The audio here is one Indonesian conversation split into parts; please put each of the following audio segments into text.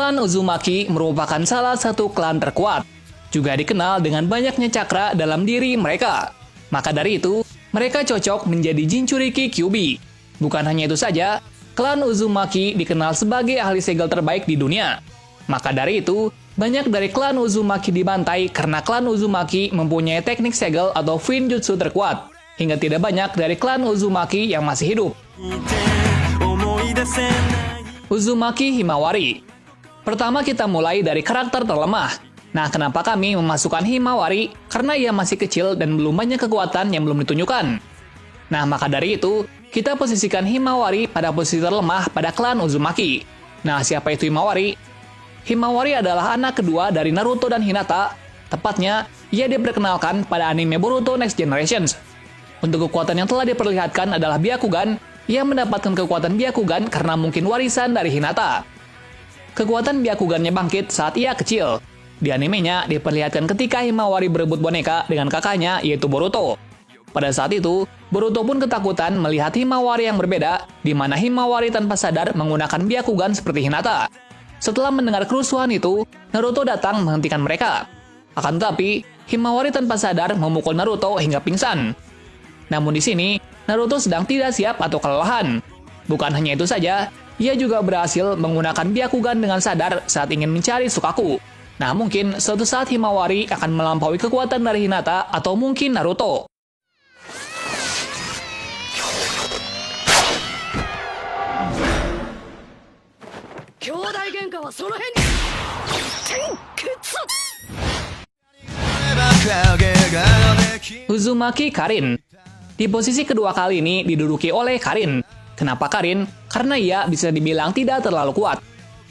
Klan Uzumaki merupakan salah satu klan terkuat, juga dikenal dengan banyaknya cakra dalam diri mereka. Maka dari itu, mereka cocok menjadi Jinchuriki Kyuubi. Bukan hanya itu saja, klan Uzumaki dikenal sebagai ahli segel terbaik di dunia. Maka dari itu, banyak dari klan Uzumaki dibantai karena klan Uzumaki mempunyai teknik segel atau Fuinjutsu terkuat, hingga tidak banyak dari klan Uzumaki yang masih hidup. Uzumaki Himawari. Pertama kita mulai dari karakter terlemah. Nah, kenapa kami memasukkan Himawari? Karena ia masih kecil dan belum banyak kekuatan yang belum ditunjukkan. Nah, maka dari itu, kita posisikan Himawari pada posisi terlemah pada klan Uzumaki. Nah, siapa itu Himawari? Himawari adalah anak kedua dari Naruto dan Hinata. Tepatnya, ia diperkenalkan pada anime Boruto Next Generations. Untuk kekuatan yang telah diperlihatkan adalah Byakugan. Ia mendapatkan kekuatan Byakugan karena mungkin warisan dari Hinata. Kekuatan Byakugannya bangkit saat ia kecil. Di animenya diperlihatkan ketika Himawari berebut boneka dengan kakaknya yaitu Boruto. Pada saat itu, Boruto pun ketakutan melihat Himawari yang berbeda, di mana Himawari tanpa sadar menggunakan Byakugan seperti Hinata. Setelah mendengar kerusuhan itu, Naruto datang menghentikan mereka. Akan tetapi, Himawari tanpa sadar memukul Naruto hingga pingsan. Namun di sini, Naruto sedang tidak siap atau kelelahan. Bukan hanya itu saja, ia juga berhasil menggunakan Byakugan dengan sadar saat ingin mencari Sukaku. Nah, mungkin suatu saat Himawari akan melampaui kekuatan dari Hinata atau mungkin Naruto. Uzumaki Karin. Di posisi kedua kali ini diduduki oleh Karin. Kenapa Karin? Karena ia bisa dibilang tidak terlalu kuat.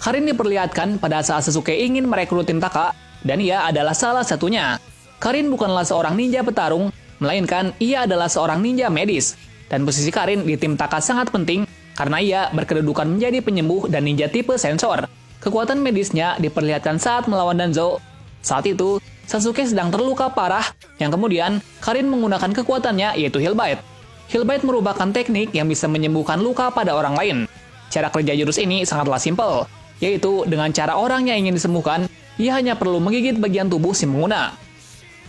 Karin diperlihatkan pada saat Sasuke ingin merekrut Taka, dan ia adalah salah satunya. Karin bukanlah seorang ninja petarung, melainkan ia adalah seorang ninja medis. Dan posisi Karin di tim Taka sangat penting, karena ia berkedudukan menjadi penyembuh dan ninja tipe sensor. Kekuatan medisnya diperlihatkan saat melawan Danzo. Saat itu, Sasuke sedang terluka parah, yang kemudian Karin menggunakan kekuatannya yaitu Heal Bite. Heal Bite merupakan teknik yang bisa menyembuhkan luka pada orang lain. Cara kerja jurus ini sangatlah simpel, yaitu dengan cara orang yang ingin disembuhkan, ia hanya perlu menggigit bagian tubuh si pengguna.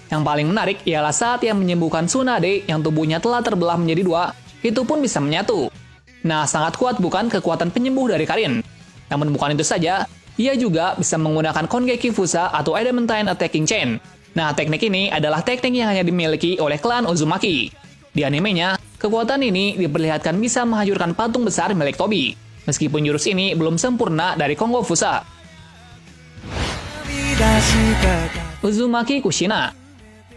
Yang paling menarik ialah saat ia menyembuhkan Tsunade yang tubuhnya telah terbelah menjadi dua, itu pun bisa menyatu. Nah, sangat kuat bukan kekuatan penyembuh dari Karin? Namun bukan itu saja, ia juga bisa menggunakan Kongeki Fusa atau Adamantine Attacking Chain. Nah, teknik ini adalah teknik yang hanya dimiliki oleh klan Uzumaki. Di animenya, kekuatan ini diperlihatkan bisa menghancurkan patung besar milik Tobi. Meskipun jurus ini belum sempurna dari Kongo Fusa. Uzumaki Kushina.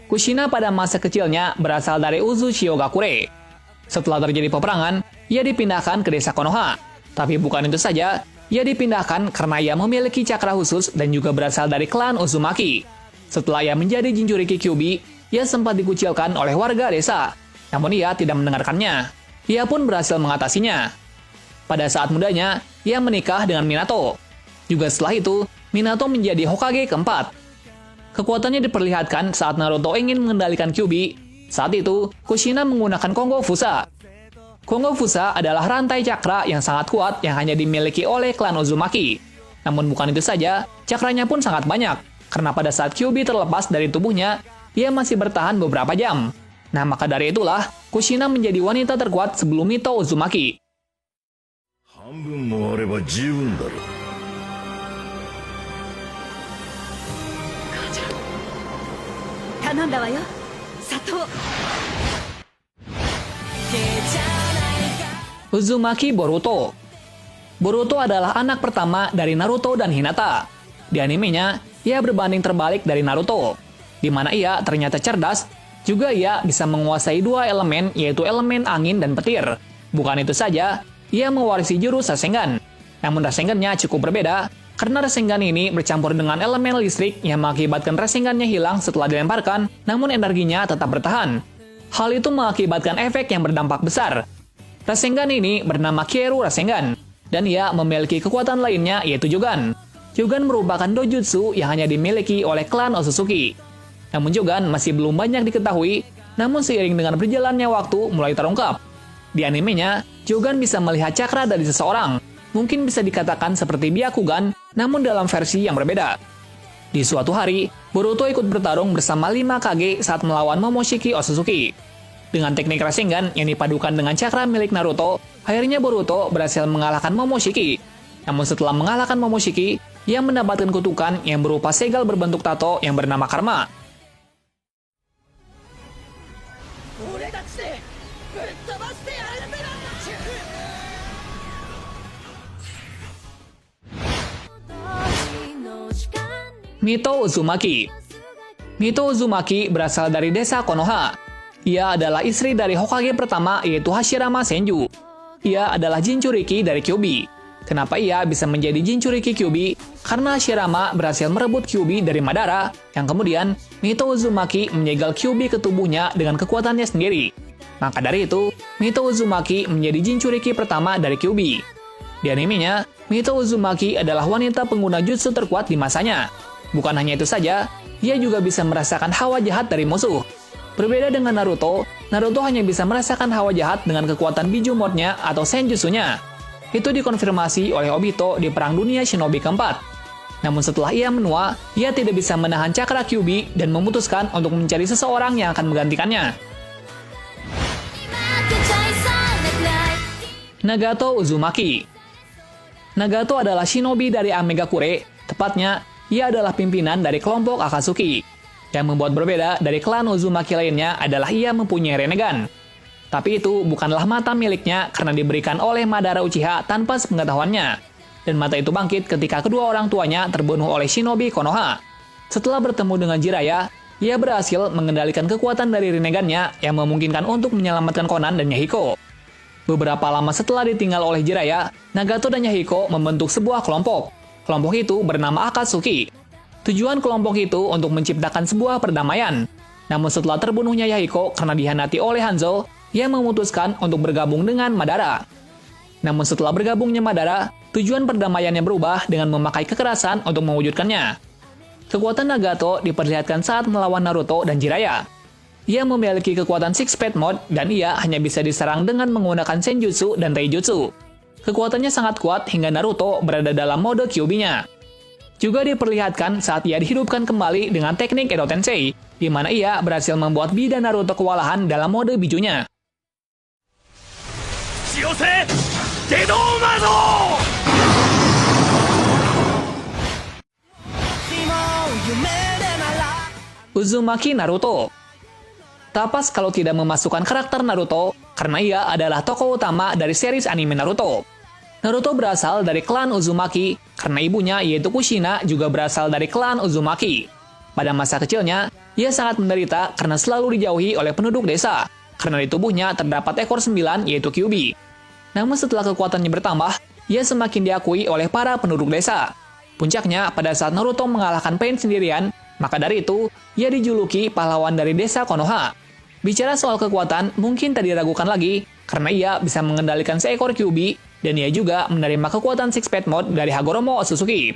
Kushina pada masa kecilnya berasal dari Uzu Shiogakure. Setelah terjadi peperangan, ia dipindahkan ke desa Konoha. Tapi bukan itu saja, ia dipindahkan karena ia memiliki cakra khusus dan juga berasal dari klan Uzumaki. Setelah ia menjadi Jinchuriki Kyuubi, ia sempat dikucilkan oleh warga desa. Namun ia tidak mendengarkannya. Ia pun berhasil mengatasinya. Pada saat mudanya, ia menikah dengan Minato. Juga setelah itu, Minato menjadi Hokage keempat. Kekuatannya diperlihatkan saat Naruto ingin mengendalikan Kyuubi. Saat itu, Kushina menggunakan Kongo Fusa. Kongo Fusa adalah rantai cakra yang sangat kuat yang hanya dimiliki oleh klan Uzumaki. Namun bukan itu saja, cakranya pun sangat banyak. Karena pada saat Kyuubi terlepas dari tubuhnya, ia masih bertahan beberapa jam. Nah, maka dari itulah, Kushina menjadi wanita terkuat sebelum Mito Uzumaki. Uzumaki Boruto. Boruto adalah anak pertama dari Naruto dan Hinata. Di animenya, ia berbanding terbalik dari Naruto, di mana ia ternyata cerdas. Juga ia bisa menguasai dua elemen, yaitu elemen angin dan petir. Bukan itu saja, ia mewarisi jurus Rasengan. Namun Rasengannya cukup berbeda, karena Rasengan ini bercampur dengan elemen listrik yang mengakibatkan Rasengannya hilang setelah dilemparkan, namun energinya tetap bertahan. Hal itu mengakibatkan efek yang berdampak besar. Rasengan ini bernama Kieru Rasengan, dan ia memiliki kekuatan lainnya yaitu Jogan. Jogan merupakan dojutsu yang hanya dimiliki oleh klan Otsutsuki. Namun Jogan masih belum banyak diketahui, namun seiring dengan berjalannya waktu mulai terungkap. Di animenya, Jogan bisa melihat cakra dari seseorang. Mungkin bisa dikatakan seperti Byakugan, namun dalam versi yang berbeda. Di suatu hari, Boruto ikut bertarung bersama 5 Kage saat melawan Momoshiki Otsutsuki. Dengan teknik Rasengan yang dipadukan dengan cakra milik Naruto, akhirnya Boruto berhasil mengalahkan Momoshiki. Namun setelah mengalahkan Momoshiki, ia mendapatkan kutukan yang berupa segel berbentuk tato yang bernama Karma. Mito Uzumaki. Mito Uzumaki berasal dari desa Konoha. Ia adalah istri dari Hokage pertama yaitu Hashirama Senju. Ia adalah Jinchuriki dari Kyuubi. Kenapa ia bisa menjadi Jinchuriki Kyuubi? Karena Hashirama berhasil merebut Kyuubi dari Madara, yang kemudian Mito Uzumaki menyegel Kyuubi ke tubuhnya dengan kekuatannya sendiri. Maka dari itu, Mito Uzumaki menjadi Jinchuriki pertama dari Kyuubi. Di animenya, Mito Uzumaki adalah wanita pengguna jutsu terkuat di masanya. Bukan hanya itu saja, ia juga bisa merasakan hawa jahat dari musuh. Berbeda dengan Naruto, Naruto hanya bisa merasakan hawa jahat dengan kekuatan Biju Mode-nya atau Senjutsu-nya. Itu dikonfirmasi oleh Obito di Perang Dunia Shinobi keempat. Namun setelah ia menua, ia tidak bisa menahan cakra Kyuubi dan memutuskan untuk mencari seseorang yang akan menggantikannya. Nagato Uzumaki. Nagato adalah shinobi dari Amegakure, tepatnya ia adalah pimpinan dari kelompok Akatsuki. Yang membuat berbeda dari klan Uzumaki lainnya adalah ia mempunyai Rinnegan. Tapi itu bukanlah mata miliknya karena diberikan oleh Madara Uchiha tanpa sepengetahuannya. Dan mata itu bangkit ketika kedua orang tuanya terbunuh oleh shinobi Konoha. Setelah bertemu dengan Jiraiya, ia berhasil mengendalikan kekuatan dari Rinnegan-nya yang memungkinkan untuk menyelamatkan Konan dan Yahiko. Beberapa lama setelah ditinggal oleh Jiraiya, Nagato dan Yahiko membentuk sebuah kelompok. Kelompok itu bernama Akatsuki. Tujuan kelompok itu untuk menciptakan sebuah perdamaian. Namun setelah terbunuhnya Yahiko karena dihianati oleh Hanzo, ia memutuskan untuk bergabung dengan Madara. Namun setelah bergabungnya Madara, tujuan perdamaiannya berubah dengan memakai kekerasan untuk mewujudkannya. Kekuatan Nagato diperlihatkan saat melawan Naruto dan Jiraiya. Ia memiliki kekuatan Six Path Mode dan ia hanya bisa diserang dengan menggunakan Senjutsu dan Taijutsu. Kekuatannya sangat kuat hingga Naruto berada dalam mode Kyuubi-nya. Juga diperlihatkan saat ia dihidupkan kembali dengan teknik Edo Tensei, di mana ia berhasil membuat Bi dan Naruto kewalahan dalam mode bijunya. Uzumaki Naruto. Tapas kalau tidak memasukkan karakter Naruto, karena ia adalah tokoh utama dari series anime Naruto. Naruto berasal dari klan Uzumaki, karena ibunya yaitu Kushina juga berasal dari klan Uzumaki. Pada masa kecilnya, ia sangat menderita karena selalu dijauhi oleh penduduk desa, karena di tubuhnya terdapat ekor 9 yaitu Kyuubi. Namun setelah kekuatannya bertambah, ia semakin diakui oleh para penduduk desa. Puncaknya pada saat Naruto mengalahkan Pain sendirian, maka dari itu, ia dijuluki pahlawan dari desa Konoha. Bicara soal kekuatan, mungkin tak diragukan lagi, karena ia bisa mengendalikan seekor Kyuubi, dan ia juga menerima kekuatan Six Path Mode dari Hagoromo Otsutsuki.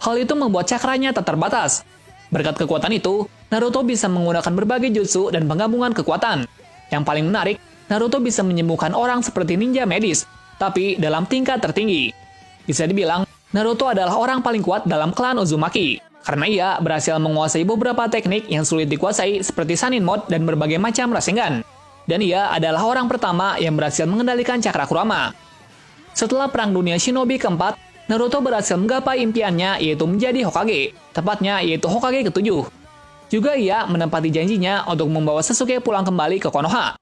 Hal itu membuat cakranya tak terbatas. Berkat kekuatan itu, Naruto bisa menggunakan berbagai jutsu dan penggabungan kekuatan. Yang paling menarik, Naruto bisa menyembuhkan orang seperti ninja medis, tapi dalam tingkat tertinggi. Bisa dibilang, Naruto adalah orang paling kuat dalam klan Uzumaki, karena ia berhasil menguasai beberapa teknik yang sulit dikuasai seperti Sannin Mode dan berbagai macam Rasengan. Dan ia adalah orang pertama yang berhasil mengendalikan cakra Kurama. Setelah Perang Dunia Shinobi keempat, Naruto berhasil menggapai impiannya yaitu menjadi Hokage, tepatnya yaitu Hokage ke-7. Juga ia menepati janjinya untuk membawa Sasuke pulang kembali ke Konoha.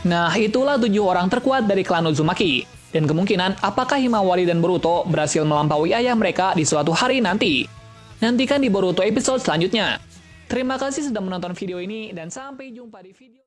Nah, itulah 7 orang terkuat dari klan Uzumaki. Dan kemungkinan apakah Himawari dan Boruto berhasil melampaui ayah mereka di suatu hari nanti. Nantikan di Boruto episode selanjutnya. Terima kasih sudah menonton video ini dan sampai jumpa di video